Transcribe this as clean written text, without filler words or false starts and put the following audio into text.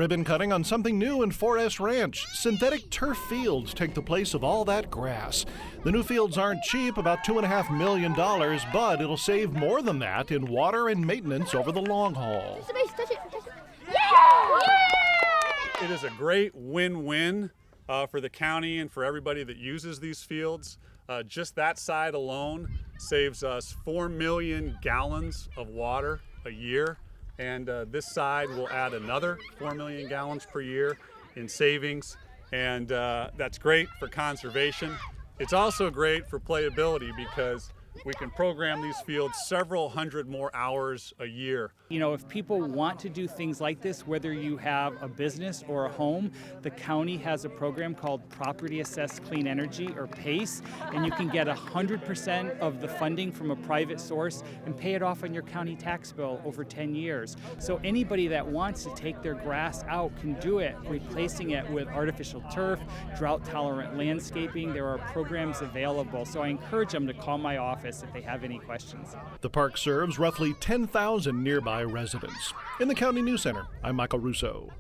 Ribbon cutting on something new in Forest Ranch. Synthetic turf fields take the place of all that grass. The new fields aren't cheap, about $2.5 million, but it'll save more than that in water and maintenance over the long haul. Touch it. Yeah! It is a great win-win for the county and for everybody that uses these fields. Just that side alone saves us 4 million gallons of water a year. And this side will add another 4 million gallons per year in savings. And that's great for conservation. It's also great for playability because we can program these fields several hundred more hours a year. You know, if people want to do things like this, whether you have a business or a home, the county has a program called Property Assessed Clean Energy, or PACE, and you can get 100% of the funding from a private source and pay it off on your county tax bill over 10 years. So anybody that wants to take their grass out can do it, replacing it with artificial turf, drought-tolerant landscaping. There are programs available, so I encourage them to call my office if they have any questions. The park serves roughly 10,000 nearby residents. In the County News Center, I'm Michael Russo.